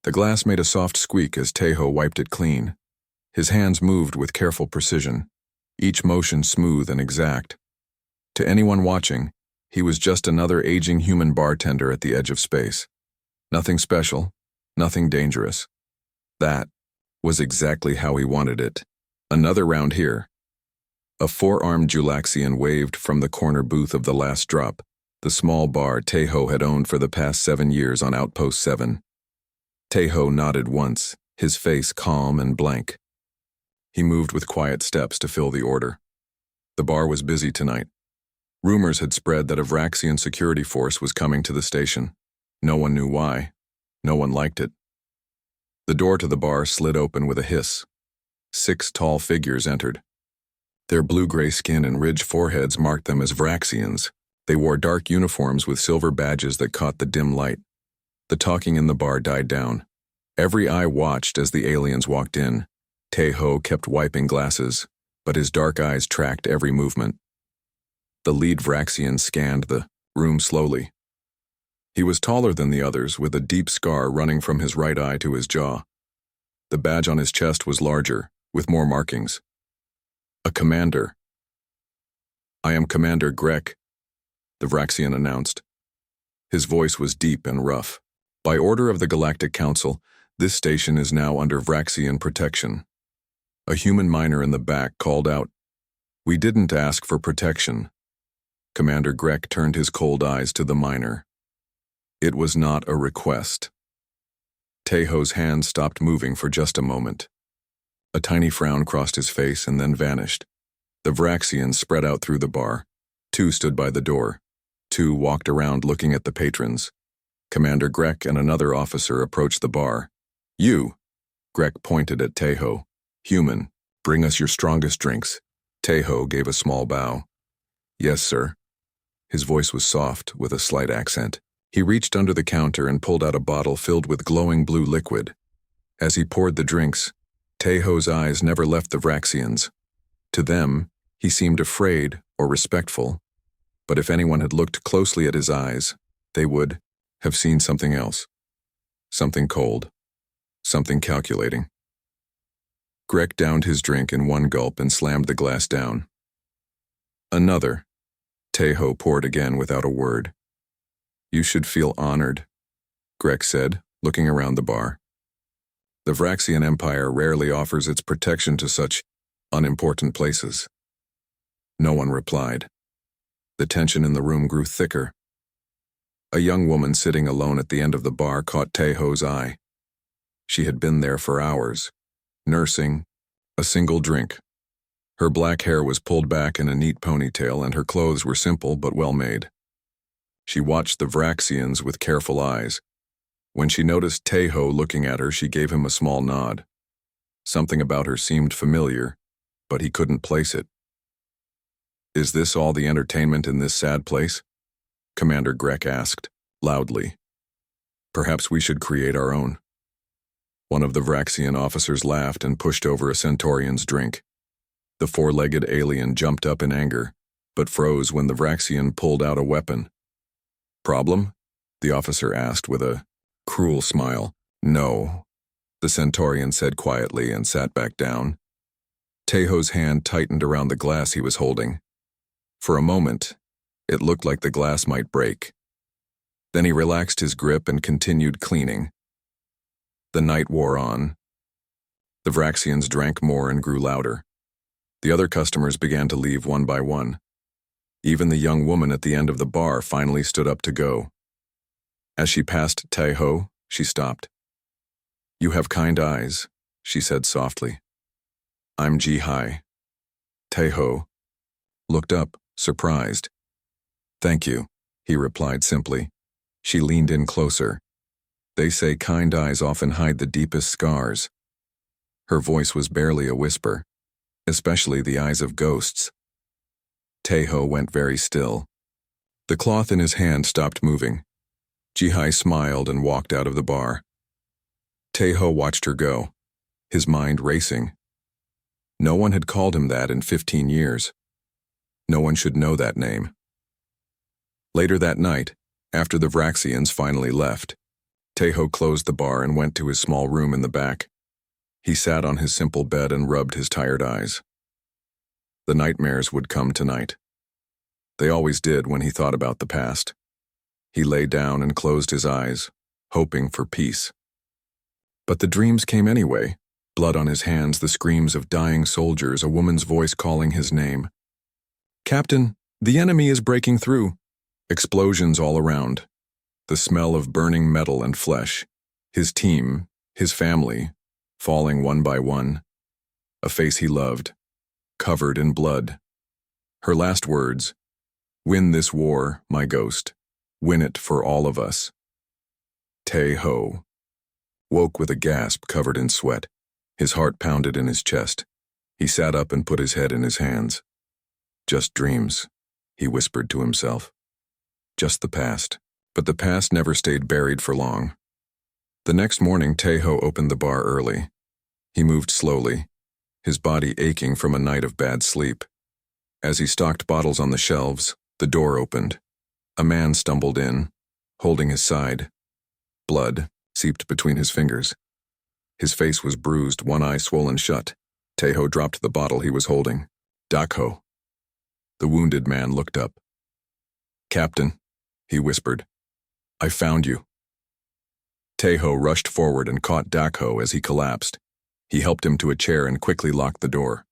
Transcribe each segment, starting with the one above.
The glass made a soft squeak as Tejo wiped it clean. His hands moved with careful precision, each motion smooth and exact. To anyone watching, he was just another aging human bartender at the edge of space. Nothing special, nothing dangerous. That was exactly how he wanted it. Another round here. A four-armed Julaxian waved from the corner booth of the Last Drop, the small bar Tejo had owned for the past 7 years on Outpost 7. Tejo nodded once, his face calm and blank. He moved with quiet steps to fill the order. The bar was busy tonight. Rumors had spread that a Vraxian security force was coming to the station. No one knew why. No one liked it. The door to the bar slid open with a hiss. 6 tall figures entered. Their blue-gray skin and ridged foreheads marked them as Vraxians. They wore dark uniforms with silver badges that caught the dim light. The talking in the bar died down. Every eye watched as the aliens walked in. Tejo kept wiping glasses, but his dark eyes tracked every movement. The lead Vraxian scanned the room slowly. He was taller than the others, with a deep scar running from his right eye to his jaw. The badge on his chest was larger, with more markings. A commander. "I am Commander Grek," the Vraxian announced. His voice was deep and rough. "By order of the Galactic Council, this station is now under Vraxian protection." A human miner in the back called out, "We didn't ask for protection." Commander Grek turned his cold eyes to the miner. It was not a request. Tejo's hand stopped moving for just a moment. A tiny frown crossed his face and then vanished. The Vraxians spread out through the bar. 2 stood by the door. 2 walked around looking at the patrons. Commander Grek and another officer approached the bar. "You," Grek pointed at Tejo. "Human, bring us your strongest drinks." Tejo gave a small bow. "Yes, sir." His voice was soft, with a slight accent. He reached under the counter and pulled out a bottle filled with glowing blue liquid. As he poured the drinks, Tejo's eyes never left the Vraxians. To them, he seemed afraid or respectful, but if anyone had looked closely at his eyes, they would have seen something else. Something cold. Something calculating. Grek downed his drink in one gulp and slammed the glass down. "Another." Tejo poured again without a word. "You should feel honored," Grek said, looking around the bar. "The Vraxian Empire rarely offers its protection to such unimportant places." No one replied. The tension in the room grew thicker. A young woman sitting alone at the end of the bar caught Tejo's eye. She had been there for hours, nursing a single drink. Her black hair was pulled back in a neat ponytail and her clothes were simple but well made. She watched the Vraxians with careful eyes. When she noticed Tejo looking at her, she gave him a small nod. Something about her seemed familiar, but he couldn't place it. "Is this all the entertainment in this sad place?" Commander Grek asked, loudly. "Perhaps we should create our own." One of the Vraxian officers laughed and pushed over a Centaurian's drink. The 4-legged alien jumped up in anger, but froze when the Vraxian pulled out a weapon. "Problem?" the officer asked with a cruel smile. "No," the Centaurian said quietly and sat back down. Tejo's hand tightened around the glass he was holding. For a moment, it looked like the glass might break. Then he relaxed his grip and continued cleaning. The night wore on. The Vraxians drank more and grew louder. The other customers began to leave one by one. Even the young woman at the end of the bar finally stood up to go. As she passed Tejo, she stopped. "You have kind eyes," she said softly. "I'm HFY." Tejo looked up, surprised. "Thank you," he replied simply. She leaned in closer. "They say kind eyes often hide the deepest scars." Her voice was barely a whisper, especially the eyes of ghosts. Tejo went very still. The cloth in his hand stopped moving. HFY smiled and walked out of the bar. Tejo watched her go, his mind racing. No one had called him that in 15 years. No one should know that name. Later that night, after the Vraxians finally left, Tejo closed the bar and went to his small room in the back. He sat on his simple bed and rubbed his tired eyes. The nightmares would come tonight. They always did when he thought about the past. He lay down and closed his eyes, hoping for peace. But the dreams came anyway. Blood on his hands, the screams of dying soldiers, a woman's voice calling his name. "Captain, the enemy is breaking through." Explosions all around. The smell of burning metal and flesh. His team, his family, falling one by one. A face he loved, covered in blood. Her last words, "Win this war, my ghost. Win it for all of us." Tejo woke with a gasp covered in sweat. His heart pounded in his chest. He sat up and put his head in his hands. "Just dreams," he whispered to himself. Just the past. But the past never stayed buried for long. The next morning, Tejo opened the bar early. He moved slowly, his body aching from a night of bad sleep. As he stocked bottles on the shelves, the door opened. A man stumbled in, holding his side. Blood seeped between his fingers. His face was bruised, one eye swollen shut. Tejo dropped the bottle he was holding. "Dakho." The wounded man looked up. "Captain," he whispered, "I found you." Tejo rushed forward and caught Dakho as he collapsed. He helped him to a chair and quickly locked the door.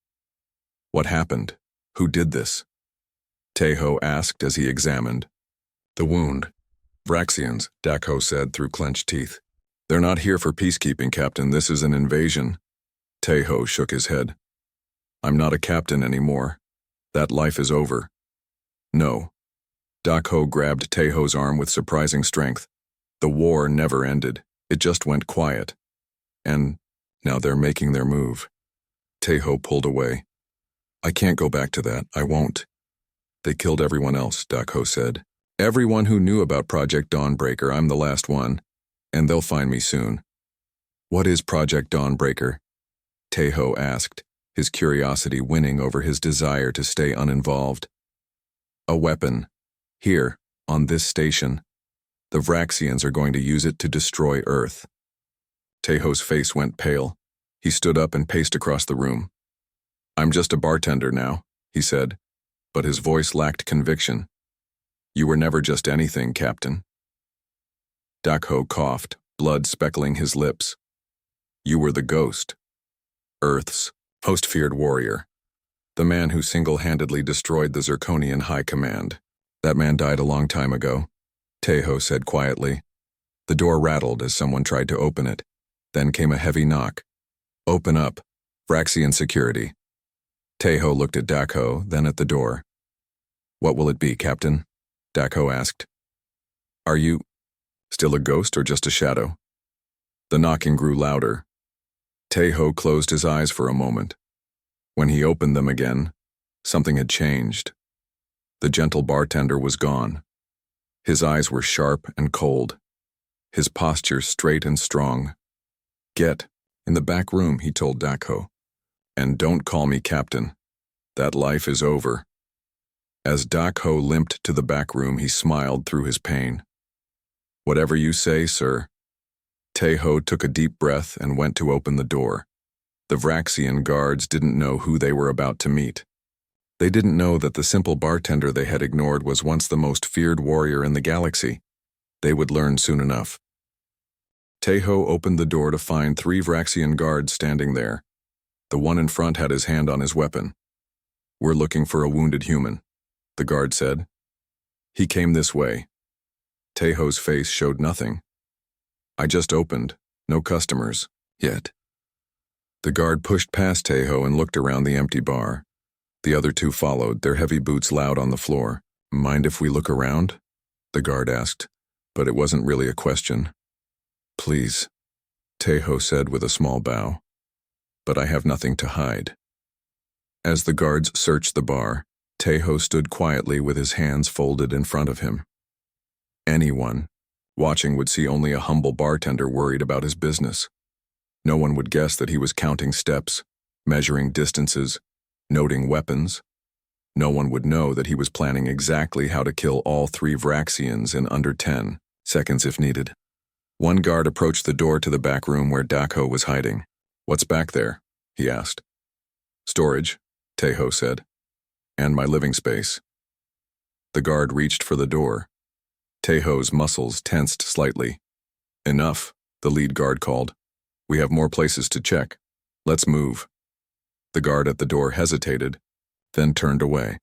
"What happened? Who did this?" Tejo asked as he examined. "The wound. Vraxians," Dakho said through clenched teeth. "They're not here for peacekeeping, Captain. This is an invasion." Tejo shook his head. "I'm not a captain anymore. That life is over." "No." Dakho grabbed Tejo's arm with surprising strength. "The war never ended. It just went quiet. And now they're making their move." Tejo pulled away. "I can't go back to that. I won't." "They killed everyone else," Dakho said. "Everyone who knew about Project Dawnbreaker. I'm the last one. And they'll find me soon." "What is Project Dawnbreaker?" Tejo asked, his curiosity winning over his desire to stay uninvolved. "A weapon. Here, on this station. The Vraxians are going to use it to destroy Earth." Tejo's face went pale. He stood up and paced across the room. "I'm just a bartender now," he said, but his voice lacked conviction. "You were never just anything, Captain." Dakho coughed, blood speckling his lips. "You were the ghost. Earth's most feared warrior. The man who single-handedly destroyed the Zirconian High Command. That man died a long time ago," Tejo said quietly. The door rattled as someone tried to open it. Then came a heavy knock. "Open up. Vraxian security." Tejo looked at Dakho, then at the door. "What will it be, Captain?" Dakho asked. "Are you still a ghost or just a shadow?" The knocking grew louder. Tejo closed his eyes for a moment. When he opened them again, something had changed. The gentle bartender was gone. His eyes were sharp and cold. His posture straight and strong. "Get in the back room," he told Dakho. "And don't call me Captain. That life is over." As Dakho limped to the back room, he smiled through his pain. "Whatever you say, sir." Tejo took a deep breath and went to open the door. The Vraxian guards didn't know who they were about to meet. They didn't know that the simple bartender they had ignored was once the most feared warrior in the galaxy. They would learn soon enough. Tejo opened the door to find 3 Vraxian guards standing there. The one in front had his hand on his weapon. "We're looking for a wounded human," the guard said. "He came this way." Tejo's face showed nothing. "I just opened. No customers. Yet." The guard pushed past Tejo and looked around the empty bar. The other 2 followed, their heavy boots loud on the floor. "Mind if we look around?" the guard asked, but it wasn't really a question. "Please," Tejo said with a small bow. "But I have nothing to hide." As the guards searched the bar, Tejo stood quietly with his hands folded in front of him. Anyone watching would see only a humble bartender worried about his business. No one would guess that he was counting steps, measuring distances, noting weapons. No one would know that he was planning exactly how to kill all 3 Vraxians in under 10 seconds if needed. One guard approached the door to the back room where Dako was hiding. "What's back there?" he asked. "Storage," Teho said. "And my living space." The guard reached for the door. Teho's muscles tensed slightly. "Enough," the lead guard called. "We have more places to check. Let's move." The guard at the door hesitated, then turned away.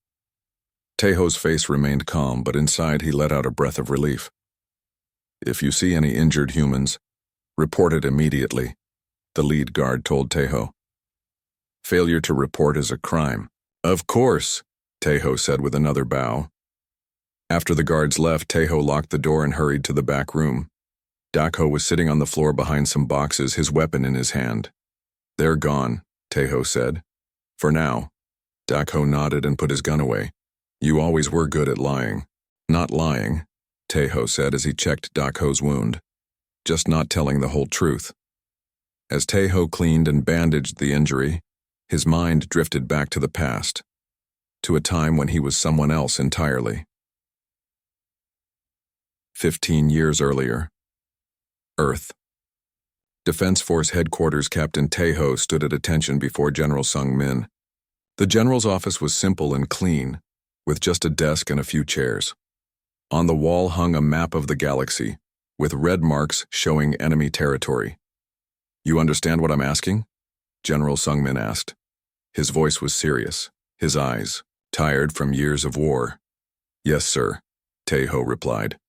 Teho's face remained calm, but inside he let out a breath of relief. "If you see any injured humans, report it immediately," the lead guard told Teho. "Failure to report is a crime." "Of course," Teho said with another bow. After the guards left, Teho locked the door and hurried to the back room. Dako was sitting on the floor behind some boxes, his weapon in his hand. "They're gone," Teho said. "For now." Dako nodded and put his gun away. "You always were good at lying." "Not lying," Teho said as he checked Dako's wound. "Just not telling the whole truth." As Teho cleaned and bandaged the injury, his mind drifted back to the past, to a time when he was someone else entirely. 15 years earlier. Earth. Defense Force Headquarters Captain Teho stood at attention before General Sung Min. The general's office was simple and clean, with just a desk and a few chairs. On the wall hung a map of the galaxy, with red marks showing enemy territory. "You understand what I'm asking?" General Sung Min asked. His voice was serious, his eyes tired from years of war. "Yes, sir," Teho replied.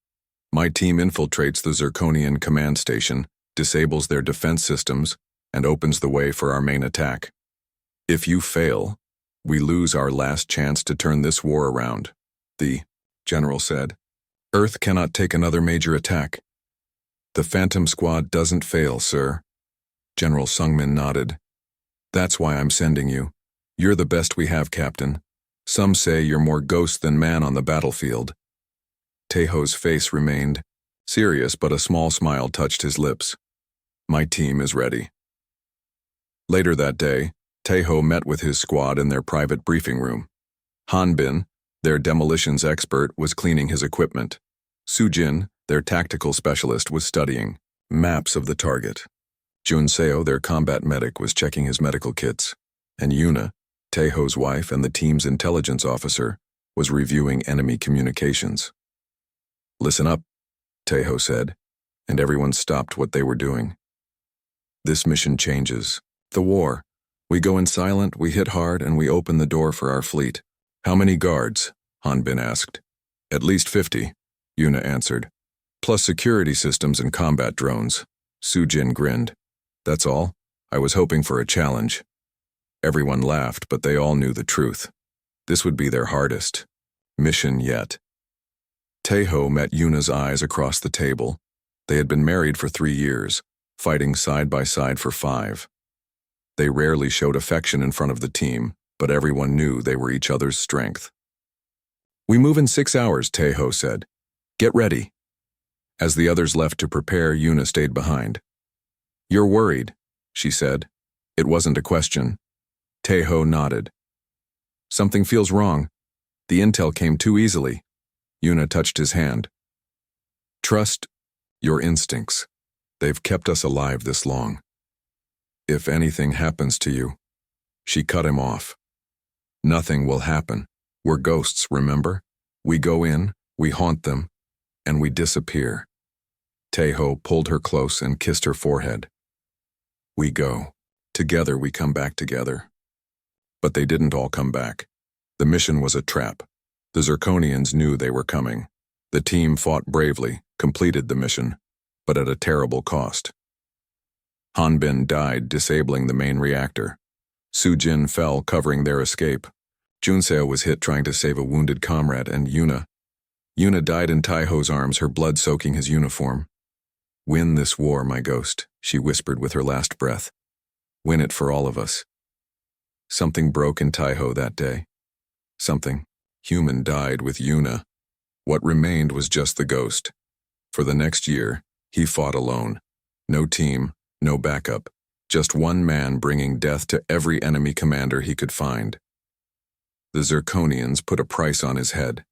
"My team infiltrates the Zirconian command station, disables their defense systems, and opens the way for our main attack. If you fail, we lose our last chance to turn this war around," the general said. "Earth cannot take another major attack." "The Phantom Squad doesn't fail, sir." General Sungmin nodded. "That's why I'm sending you. You're the best we have, Captain. Some say you're more ghost than man on the battlefield." Teho's face remained serious, but a small smile touched his lips. "My team is ready." Later that day, Teho met with his squad in their private briefing room. Hanbin, their demolitions expert, was cleaning his equipment. Sujin, their tactical specialist, was studying maps of the target. Junseo, their combat medic, was checking his medical kits. And Yuna, Teho's wife and the team's intelligence officer, was reviewing enemy communications. "Listen up," Teho said, and everyone stopped what they were doing. "This mission changes the war. We go in silent, we hit hard, and we open the door for our fleet." "How many guards?" Hanbin asked. "At least 50, Yuna answered. "Plus security systems and combat drones." Sujin grinned. "That's all? I was hoping for a challenge." Everyone laughed, but they all knew the truth. This would be their hardest mission yet. Teho met Yuna's eyes across the table. They had been married for 3 years, fighting side by side for 5. They rarely showed affection in front of the team, but everyone knew they were each other's strength. "We move in 6 hours, Teho said. "Get ready." As the others left to prepare, Yuna stayed behind. "You're worried," she said. It wasn't a question. Teho nodded. "Something feels wrong. The intel came too easily." Yuna touched his hand. "Trust your instincts. They've kept us alive this long. If anything happens to you..." She cut him off. "Nothing will happen. We're ghosts, remember? We go in, we haunt them, and we disappear." Teho pulled her close and kissed her forehead. "We go. Together we come back together." But they didn't all come back. The mission was a trap. The Zirconians knew they were coming. The team fought bravely, completed the mission, but at a terrible cost. Hanbin died, disabling the main reactor. Sujin fell, covering their escape. Junseo was hit trying to save a wounded comrade, and Yuna died in Taiho's arms, her blood soaking his uniform. "Win this war, my ghost," she whispered with her last breath. "Win it for all of us." Something broke in Taiho that day. Something human died with Yuna. What remained was just the ghost. For the next year, he fought alone. No team, no backup. Just one man bringing death to every enemy commander he could find. The Zirconians put a price on his head.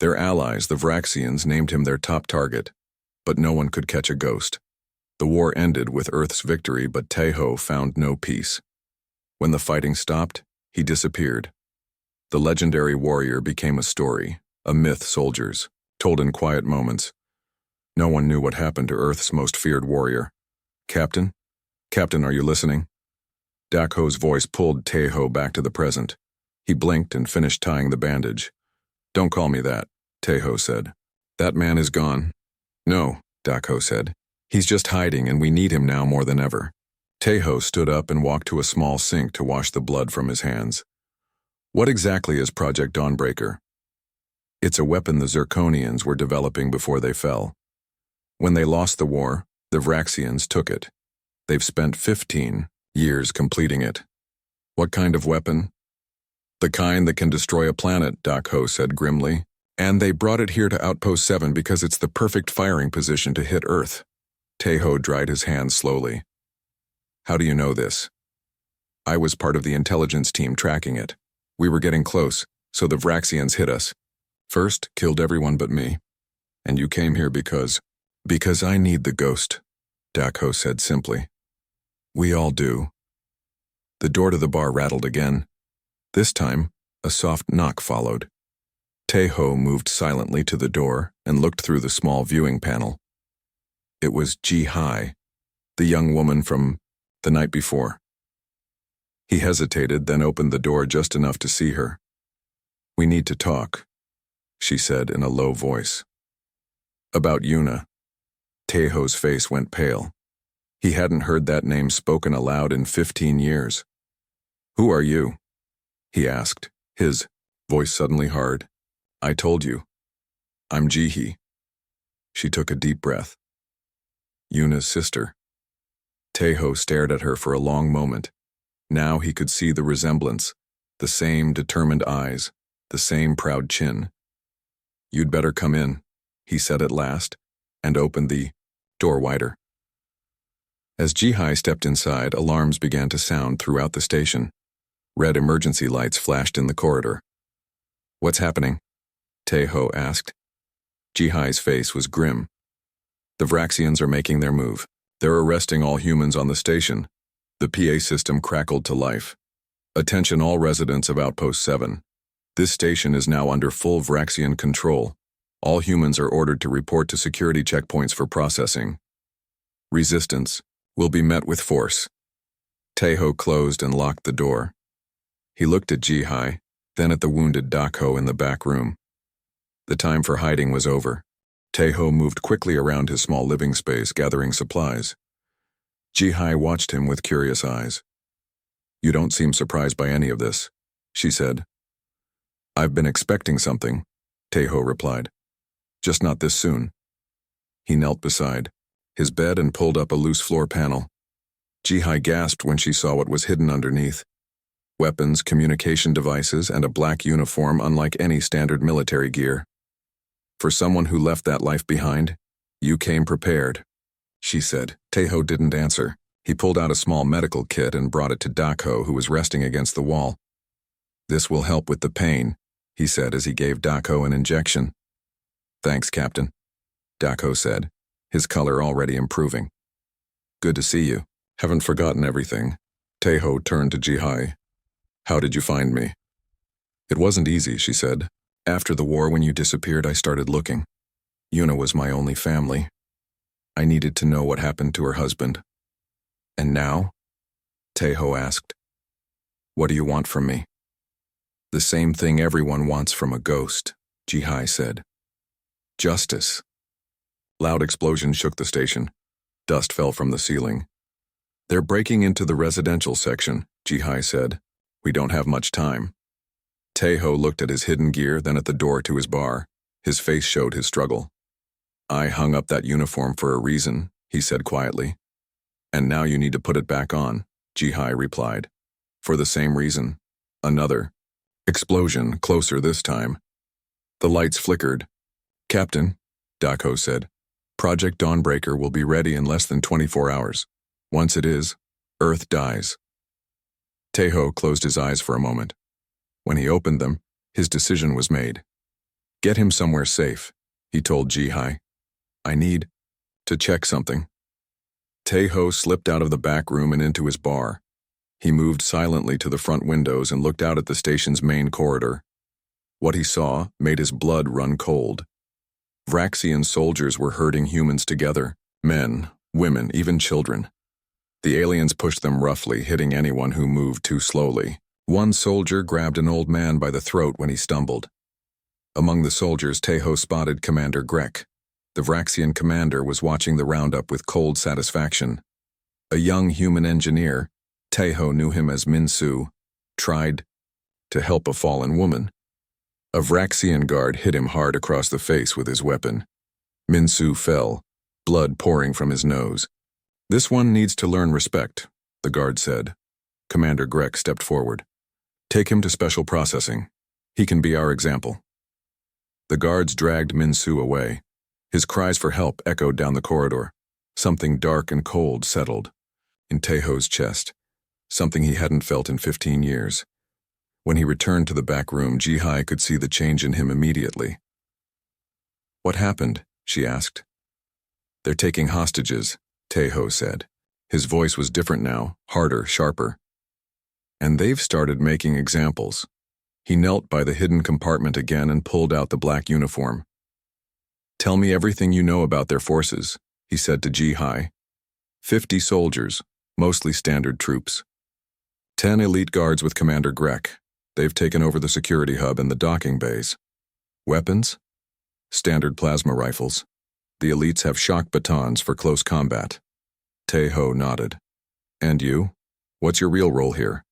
Their allies, the Vraxians, named him their top target. but no one could catch a ghost. The war ended with Earth's victory, but Taeho found no peace. When the fighting stopped, he disappeared. The legendary warrior became a story, a myth soldiers told in quiet moments. No one knew what happened to Earth's most feared warrior. Captain? Captain, are you listening? Dakho's voice pulled Taeho back to the present. He blinked and finished tying the bandage. Don't call me that, Taeho said. That man is gone. No, Dakho said. He's just hiding and we need him now more than ever. Taeho stood up and walked to a small sink to wash the blood from his hands. What exactly is Project Dawnbreaker? It's a weapon the Zirconians were developing before they fell. When they lost the war, the Vraxians took it. They've spent 15 years completing it. What kind of weapon? The kind that can destroy a planet, Dakho said grimly. And they brought it here to Outpost 7 because it's the perfect firing position to hit Earth. Taeho dried his hands slowly. How do you know this? I was part of the intelligence team tracking it. We were getting close, so the Vraxians hit us. First, killed everyone but me. And you came here because I need the ghost, Dakho said simply. We all do. The door to the bar rattled again. This time, a soft knock followed. Taeho moved silently to the door and looked through the small viewing panel. It was Ji-Hai, the young woman from the night before. He hesitated, then opened the door just enough to see her. We need to talk, she said in a low voice. About Yuna. Taeho's face went pale. He hadn't heard that name spoken aloud in 15 years. Who are you? He asked, his voice suddenly hard. I told you. I'm Ji-Hai. She took a deep breath. Yuna's sister. Taeho stared at her for a long moment. Now he could see the resemblance, the same determined eyes, the same proud chin. You'd better come in, he said at last, and opened the door wider. As Ji-Hai stepped inside, alarms began to sound throughout the station. Red emergency lights flashed in the corridor. What's happening? Taeho asked. Ji-Hai's face was grim. The Vraxians are making their move. They're arresting all humans on the station. The PA system crackled to life. Attention all residents of Outpost 7. This station is now under full Vraxian control. All humans are ordered to report to security checkpoints for processing. Resistance will be met with force. Taeho closed and locked the door. He looked at Ji-Hai, then at the wounded Dakho in the back room. The time for hiding was over. Taeho moved quickly around his small living space, gathering supplies. Ji-Hai watched him with curious eyes. You don't seem surprised by any of this, she said. I've been expecting something, Taeho replied. Just not this soon. He knelt beside his bed and pulled up a loose floor panel. Ji-Hai gasped when she saw what was hidden underneath. Weapons, communication devices, and a black uniform unlike any standard military gear. For someone who left that life behind, you came prepared, she said. Taeho didn't answer. He pulled out a small medical kit and brought it to Dakho, who was resting against the wall. This will help with the pain, he said as he gave Dakho an injection. Thanks, Captain, Dakho said, his color already improving. Good to see you. Haven't forgotten everything. Taeho turned to Ji-Hai. How did you find me? It wasn't easy, she said. After the war, when you disappeared, I started looking. Yuna was my only family. I needed to know what happened to her husband. And now? Taeho asked. What do you want from me? The same thing everyone wants from a ghost, Ji-Hai said. Justice. Loud explosions shook the station. Dust fell from the ceiling. They're breaking into the residential section, Ji-Hai said. We don't have much time. Taeho looked at his hidden gear, then at the door to his bar. His face showed his struggle. I hung up that uniform for a reason, he said quietly. And now you need to put it back on, Ji-Hai replied. For the same reason. Another explosion, closer this time. The lights flickered. Captain, Dakho said, Project Dawnbreaker will be ready in less than 24 hours. Once it is, Earth dies. Taeho closed his eyes for a moment. When he opened them, his decision was made. Get him somewhere safe, he told Ji-Hai. I need To check something. Taeho slipped out of the back room and into his bar. He moved silently to the front windows and looked out at the station's main corridor. What he saw made his blood run cold. Vraxian soldiers were herding humans together, men, women, even children. The aliens pushed them roughly, hitting anyone who moved too slowly. One soldier grabbed an old man by the throat when he stumbled. Among the soldiers, Taeho spotted Commander Grek. The Vraxian commander was watching the roundup with cold satisfaction. A young human engineer, Taeho knew him as Min-Su, tried to help a fallen woman. A Vraxian guard hit him hard across the face with his weapon. Min-Su fell, blood pouring from his nose. "This one needs to learn respect," the guard said. Commander Grek stepped forward. "Take him to special processing. He can be our example." The guards dragged Min-Su away. His cries for help echoed down the corridor. Something dark and cold settled in Taeho's chest, something he hadn't felt in 15 years. When he returned to the back room, Ji-hai could see the change in him immediately. "What happened?" she asked. "They're taking hostages," Taeho said. His voice was different now, harder, sharper. "And they've started making examples." He knelt by the hidden compartment again and pulled out the black uniform. "Tell me everything you know about their forces," he said to Ji-hai. 50 soldiers, mostly standard troops. 10 elite guards with Commander Grek. They've taken over the security hub and the docking bays. Weapons? Standard plasma rifles. The elites have shock batons for close combat. Taeho nodded. "And you? What's your real role here?"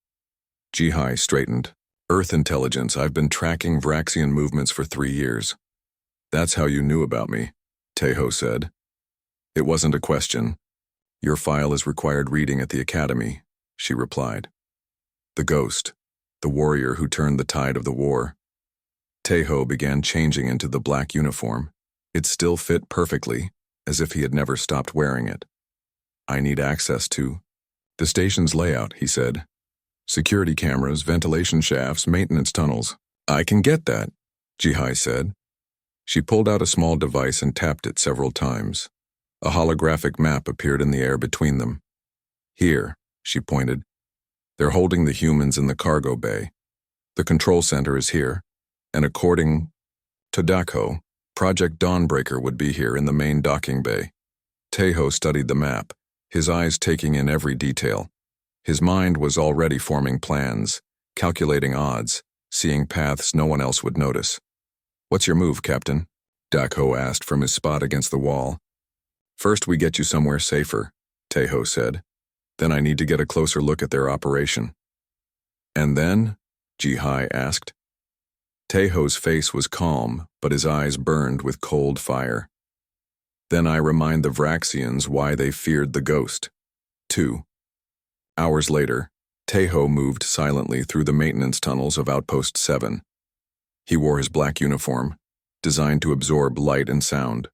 Ji-hai straightened. "Earth intelligence. I've been tracking Vraxian movements for 3 years. "That's how you knew about me," Taeho said. "It wasn't a question. Your file is required reading at the academy," she replied. "The ghost, the warrior who turned the tide of the war." Taeho began changing into the black uniform. It still fit perfectly, as if he had never stopped wearing it. "I need access to the station's layout," he said. "Security cameras, ventilation shafts, maintenance tunnels." "I can get that," Ji-hai said. She pulled out a small device and tapped it several times. A holographic map appeared in the air between them. "Here," she pointed. "They're holding the humans in the cargo bay. The control center is here, and according to Dako, Project Dawnbreaker would be here in the main docking bay." Taeho studied the map, his eyes taking in every detail. His mind was already forming plans, calculating odds, seeing paths no one else would notice. "What's your move, Captain?" Dako asked from his spot against the wall. "First we get you somewhere safer," Taeho said. "Then I need to get a closer look at their operation." "And then?" Ji-hai asked. Taeho's face was calm, but his eyes burned with cold fire. "Then I remind the Vraxians why they feared the ghost." 2. Hours later, Taeho moved silently through the maintenance tunnels of Outpost 7. He wore his black uniform, designed to absorb light and sound.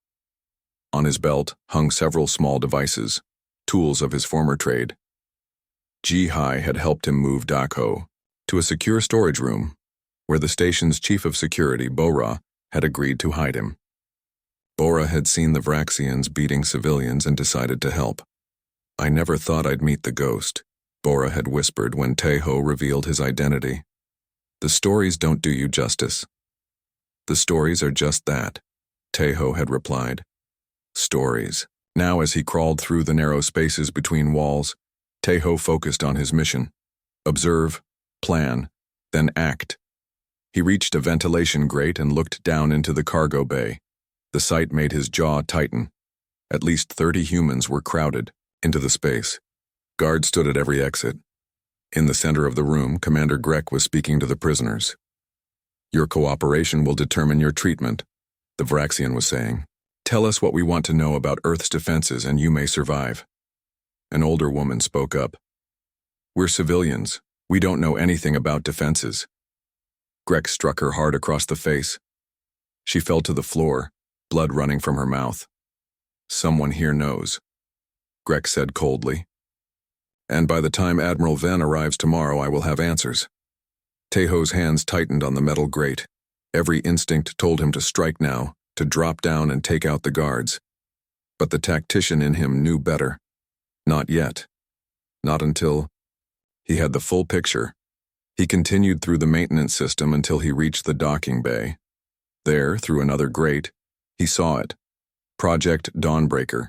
On his belt hung several small devices, tools of his former trade. Ji-hai had helped him move Dako to a secure storage room, where the station's chief of security, Bora, had agreed to hide him. Bora had seen the Vraxians beating civilians and decided to help. "I never thought I'd meet the ghost," Bora had whispered when Taeho revealed his identity. "The stories don't do you justice." "The stories are just that," Taeho had replied. Stories. Now as he crawled through the narrow spaces between walls, Taeho focused on his mission. Observe, plan, then act. He reached a ventilation grate and looked down into the cargo bay. The sight made his jaw tighten. At least 30 humans were crowded into the space. Guards stood at every exit. In the center of the room, Commander Grek was speaking to the prisoners. "Your cooperation will determine your treatment," the Vraxian was saying. "Tell us what we want to know about Earth's defenses and you may survive." An older woman spoke up. "We're civilians. We don't know anything about defenses." Grek struck her hard across the face. She fell to the floor, blood running from her mouth. "Someone here knows," Grek said coldly. "And by the time Admiral Ven arrives tomorrow, I will have answers." Taeho's hands tightened on the metal grate. Every instinct told him to strike now, to drop down and take out the guards. But the tactician in him knew better. Not yet. Not until he had the full picture. He continued through the maintenance system until he reached the docking bay. There, through another grate, he saw it. Project Dawnbreaker.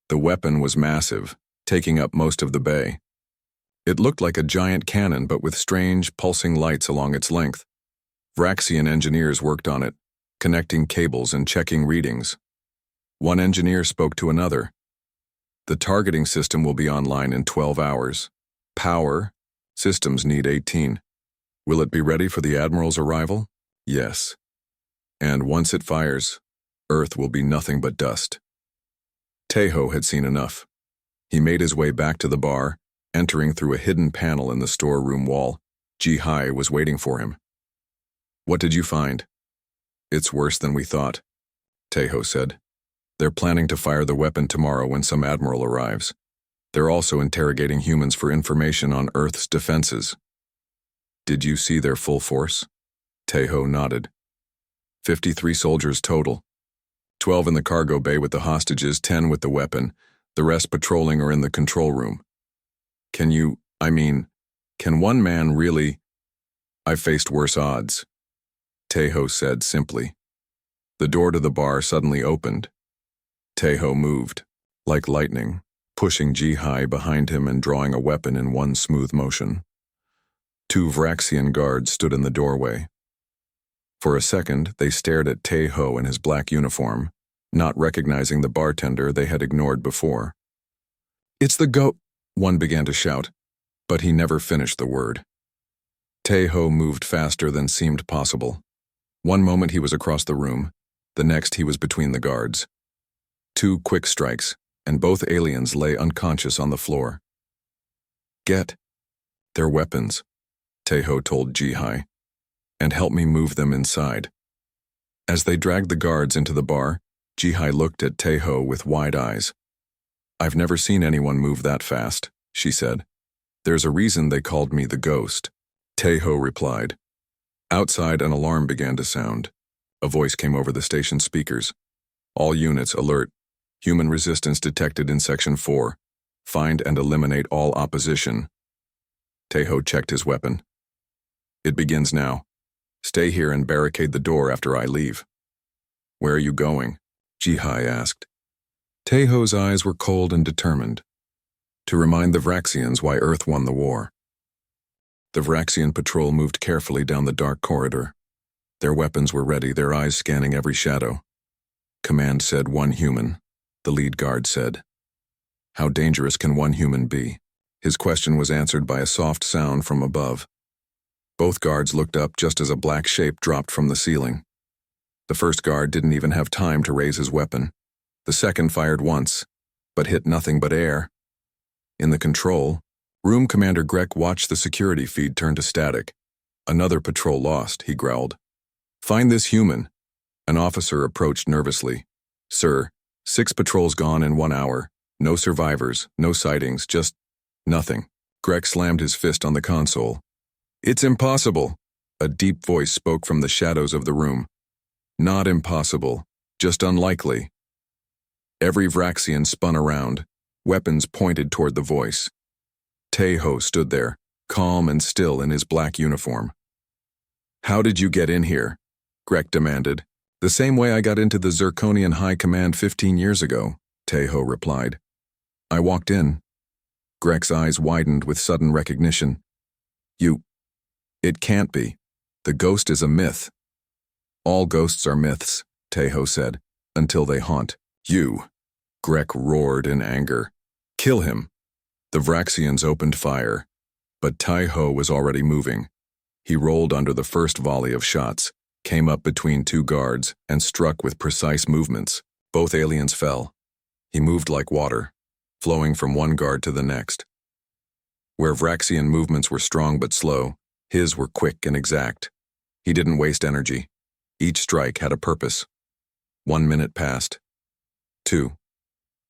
The weapon was massive, taking up most of the bay. It looked like a giant cannon, but with strange, pulsing lights along its length. Vraxian engineers worked on it, connecting cables and checking readings. One engineer spoke to another. The targeting system will be online in 12 hours. Power, systems need 18. Will it be ready for the Admiral's arrival? Yes. And once it fires, Earth will be nothing but dust. Tejo had seen enough. He made his way back to the bar, entering through a hidden panel in the storeroom wall. Ji-Hai was waiting for him. What did you find? It's worse than we thought, Tejo said. They're planning to fire the weapon tomorrow when some admiral arrives. They're also interrogating humans for information on Earth's defenses. Did you see their full force? Tejo nodded. 53 soldiers total. 12 in the cargo bay with the hostages, 10 with the weapon, the rest patrolling or in the control room. Can one man really? I've faced worse odds, Tejo said simply. The door to the bar suddenly opened. Tejo moved, like lightning, pushing Ji-Hai behind him and drawing a weapon in one smooth motion. 2 Vraxian guards stood in the doorway. For a second, they stared at Tejo in his black uniform, not recognizing the bartender they had ignored before. It's the one began to shout, but he never finished the word. Tejo moved faster than seemed possible. One moment he was across the room, the next he was between the guards. 2 quick strikes, and both aliens lay unconscious on the floor. Get their weapons, Tejo told Ji-Hai, and help me move them inside. As they dragged the guards into the bar, Ji-Hai looked at Tejo with wide eyes. I've never seen anyone move that fast, she said. There's a reason they called me the Ghost, Tejo replied. Outside, an alarm began to sound. A voice came over the station speakers. All units alert. Human resistance detected in Section 4. Find and eliminate all opposition. Tejo checked his weapon. It begins now. Stay here and barricade the door after I leave. Where are you going? Ji-Hai asked. Tejo's eyes were cold and determined. To remind the Vraxians why Earth won the war. The Vraxian patrol moved carefully down the dark corridor. Their weapons were ready, their eyes scanning every shadow. Command said 1 human. The lead guard said. How dangerous can 1 human be? His question was answered by a soft sound from above. Both guards looked up just as a black shape dropped from the ceiling. The first guard didn't even have time to raise his weapon. The second fired once, but hit nothing but air. In the control, Room Commander Grek watched the security feed turn to static. Another patrol lost, he growled. Find this human. An officer approached nervously. Sir, 6 patrols gone in 1 hour. No survivors, no sightings, just nothing. Grek slammed his fist on the console. It's impossible. A deep voice spoke from the shadows of the room. Not impossible, just unlikely. Every Vraxian spun around, weapons pointed toward the voice. Tejo stood there, calm and still in his black uniform. How did you get in here? Grek demanded. The same way I got into the Zirconian High Command 15 years ago, Tejo replied. I walked in. Grek's eyes widened with sudden recognition. It can't be. The ghost is a myth. All ghosts are myths, Tejo said, until they haunt you. Grek roared in anger. Kill him. The Vraxians opened fire, but Tejo was already moving. He rolled under the first volley of shots, came up between 2 guards, and struck with precise movements. Both aliens fell. He moved like water, flowing from one guard to the next. Where Vraxian movements were strong but slow, his were quick and exact. He didn't waste energy. Each strike had a purpose. 1 minute passed. 2.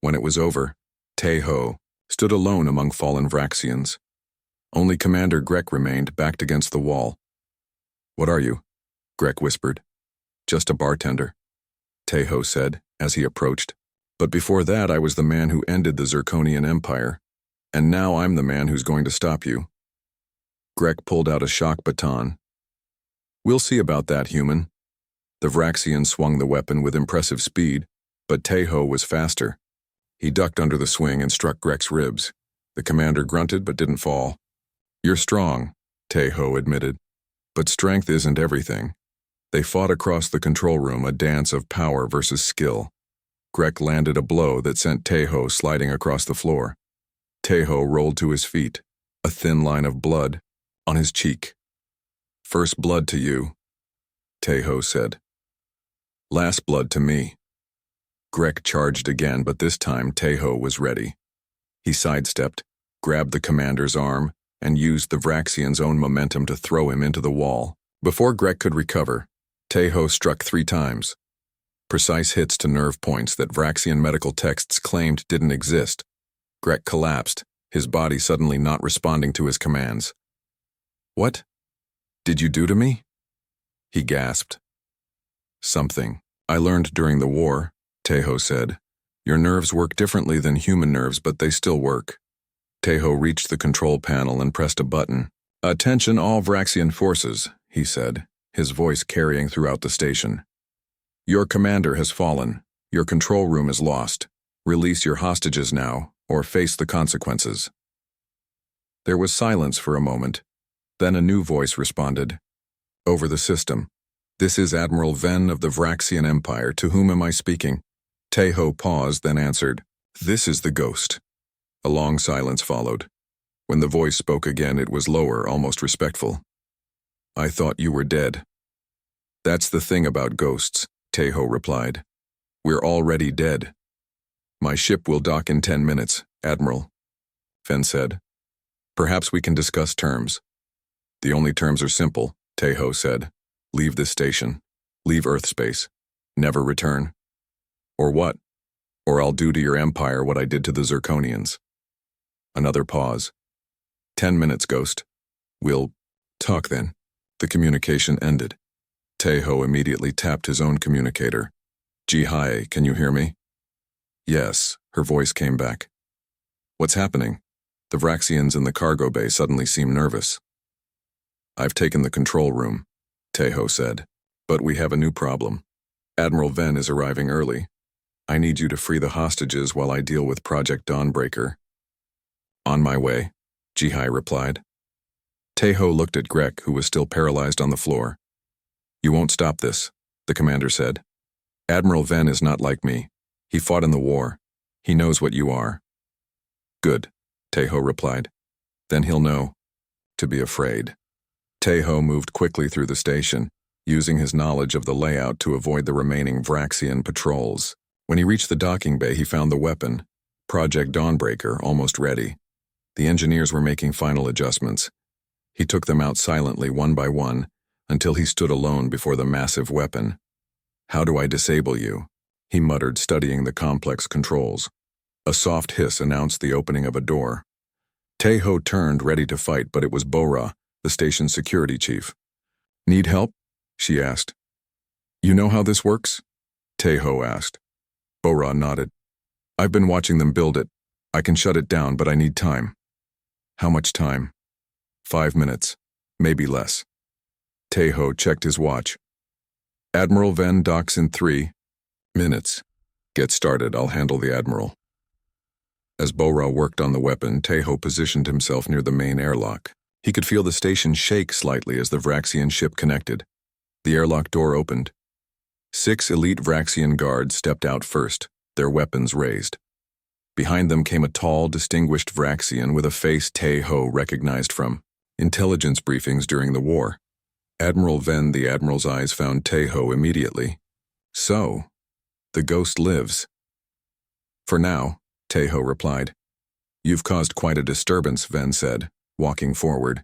When it was over, Tejo stood alone among fallen Vraxians. Only Commander Grek remained, backed against the wall. What are you? Grek whispered. Just a bartender, Tejo said as he approached. But before that, I was the man who ended the Zirconian Empire. And now I'm the man who's going to stop you. Grek pulled out a shock baton. We'll see about that, human. The Vraxian swung the weapon with impressive speed, but Teho was faster. He ducked under the swing and struck Grek's ribs. The commander grunted but didn't fall. You're strong, Teho admitted. But strength isn't everything. They fought across the control room, a dance of power versus skill. Grek landed a blow that sent Teho sliding across the floor. Teho rolled to his feet, a thin line of blood on his cheek. First blood to you, Teho said. Last blood to me. Grek charged again, but this time Teho was ready. He sidestepped, grabbed the commander's arm, and used the Vraxian's own momentum to throw him into the wall. Before Grek could recover, Teho struck 3 times. Precise hits to nerve points that Vraxian medical texts claimed didn't exist. Grek collapsed, his body suddenly not responding to his commands. What did you do to me? He gasped. Something I learned during the war, Teho said. Your nerves work differently than human nerves, but they still work. Teho reached the control panel and pressed a button. Attention all Vraxian forces, he said, his voice carrying throughout the station. Your commander has fallen. Your control room is lost. Release your hostages now, or face the consequences. There was silence for a moment. Then a new voice responded. Over the system. This is Admiral Ven of the Vraxian Empire. To whom am I speaking? Teho paused, then answered. This is the Ghost. A long silence followed. When the voice spoke again, it was lower, almost respectful. I thought you were dead. That's the thing about ghosts, Teho replied. We're already dead. My ship will dock in 10 minutes, Admiral, Ven said. Perhaps we can discuss terms. The only terms are simple, Teho said. Leave this station. Leave Earth space. Never return. Or what? Or I'll do to your empire what I did to the Zirconians. Another pause. 10 minutes, Ghost. We'll talk then. The communication ended. Teho immediately tapped his own communicator. Jihai, can you hear me? Yes, her voice came back. What's happening? The Vraxians in the cargo bay suddenly seem nervous. I've taken the control room, Teho said. But we have a new problem. Admiral Ven is arriving early. I need you to free the hostages while I deal with Project Dawnbreaker. On my way, Jihai replied. Teho looked at Grek, who was still paralyzed on the floor. You won't stop this, the commander said. Admiral Ven is not like me. He fought in the war. He knows what you are. Good, Teho replied. Then he'll know to be afraid. Teho moved quickly through the station, using his knowledge of the layout to avoid the remaining Vraxian patrols. When he reached the docking bay, he found the weapon, Project Dawnbreaker, almost ready. The engineers were making final adjustments. He took them out silently, one by one, until he stood alone before the massive weapon. How do I disable you? He muttered, studying the complex controls. A soft hiss announced the opening of a door. Teho turned, ready to fight, but it was Bora, the station's security chief. Need help? She asked. You know how this works? Teho asked. Bora nodded. I've been watching them build it. I can shut it down, but I need time. How much time? 5 minutes, maybe less. Teho checked his watch. Admiral Ven docks in 3 minutes. Get started, I'll handle the Admiral. As Bora worked on the weapon, Teho positioned himself near the main airlock. He could feel the station shake slightly as the Vraxian ship connected. The airlock door opened. 6 elite Vraxian guards stepped out first, their weapons raised. Behind them came a tall, distinguished Vraxian with a face Teho recognized from intelligence briefings during the war. Admiral Ven, the Admiral's eyes found Teho immediately. So, the ghost lives. For now, Teho replied. You've caused quite a disturbance, Ven said, walking forward.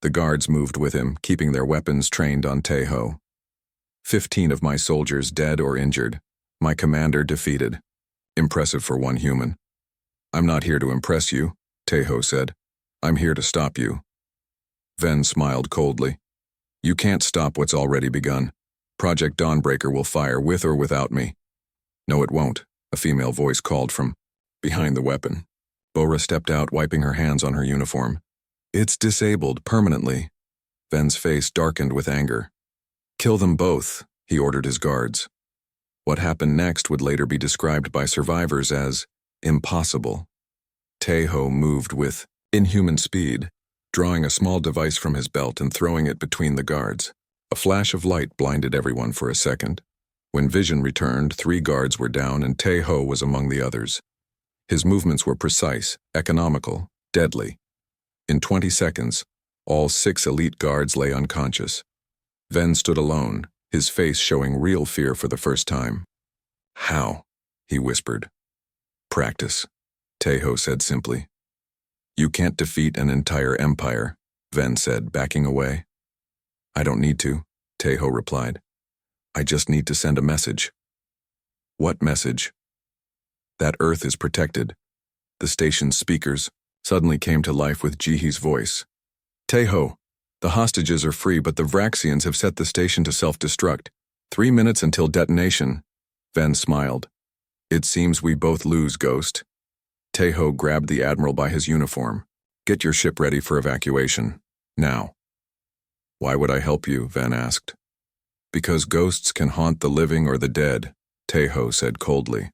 The guards moved with him, keeping their weapons trained on Teho. 15 of my soldiers dead or injured. My commander defeated. Impressive for one human. I'm not here to impress you, Teho said. I'm here to stop you. Ven smiled coldly. You can't stop what's already begun. Project Dawnbreaker will fire with or without me. No, it won't, a female voice called from behind the weapon. Bora stepped out, wiping her hands on her uniform. It's disabled permanently. Ven's face darkened with anger. Kill them both, he ordered his guards. What happened next would later be described by survivors as impossible. Teho moved with inhuman speed, drawing a small device from his belt and throwing it between the guards. A flash of light blinded everyone for a second. When vision returned, 3 guards were down and Teho was among the others. His movements were precise, economical, deadly. In 20 seconds, all 6 elite guards lay unconscious. Ven stood alone, his face showing real fear for the first time. How? He whispered. Practice, Teho said simply. You can't defeat an entire empire, Ven said, backing away. I don't need to, Teho replied. I just need to send a message. What message? That Earth is protected. The station's speakers suddenly came to life with Jihi's voice. Teho, the hostages are free, but the Vraxians have set the station to self-destruct. 3 minutes until detonation. Ven smiled. It seems we both lose, Ghost. Teho grabbed the Admiral by his uniform. Get your ship ready for evacuation. Now. Why would I help you? Ven asked. Because ghosts can haunt the living or the dead, Teho said coldly.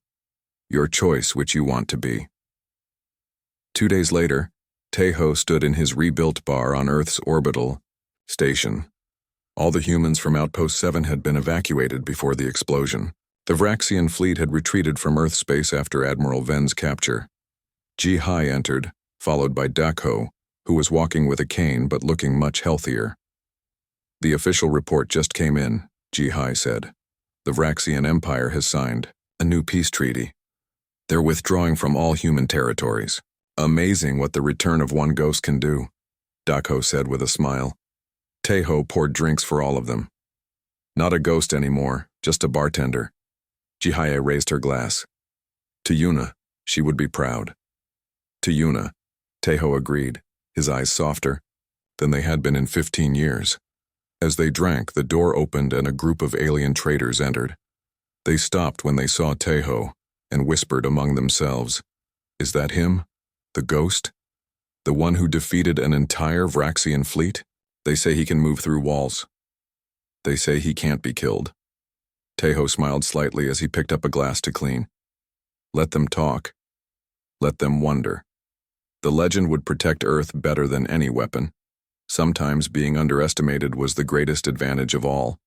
Your choice which you want to be. 2 days later, Teho stood in his rebuilt bar on Earth's orbital station. All the humans from Outpost 7 had been evacuated before the explosion. The Vraxian fleet had retreated from Earth space after Admiral Ven's capture. Ji-Hai entered, followed by Dakho, who was walking with a cane but looking much healthier. The official report just came in, Ji-Hai said. The Vraxian Empire has signed a new peace treaty. They're withdrawing from all human territories. Amazing what the return of one ghost can do, Dakho said with a smile. Teho poured drinks for all of them. Not a ghost anymore, just a bartender. Ji-Hai raised her glass. To Yuna, she would be proud. To Yuna, Teho agreed, his eyes softer than they had been in 15 years. As they drank, the door opened and a group of alien traders entered. They stopped when they saw Teho and whispered among themselves, Is that him? The ghost? The one who defeated an entire Vraxian fleet? They say he can move through walls. They say he can't be killed. Teho smiled slightly as he picked up a glass to clean. Let them talk. Let them wonder. The legend would protect Earth better than any weapon. Sometimes being underestimated was the greatest advantage of all.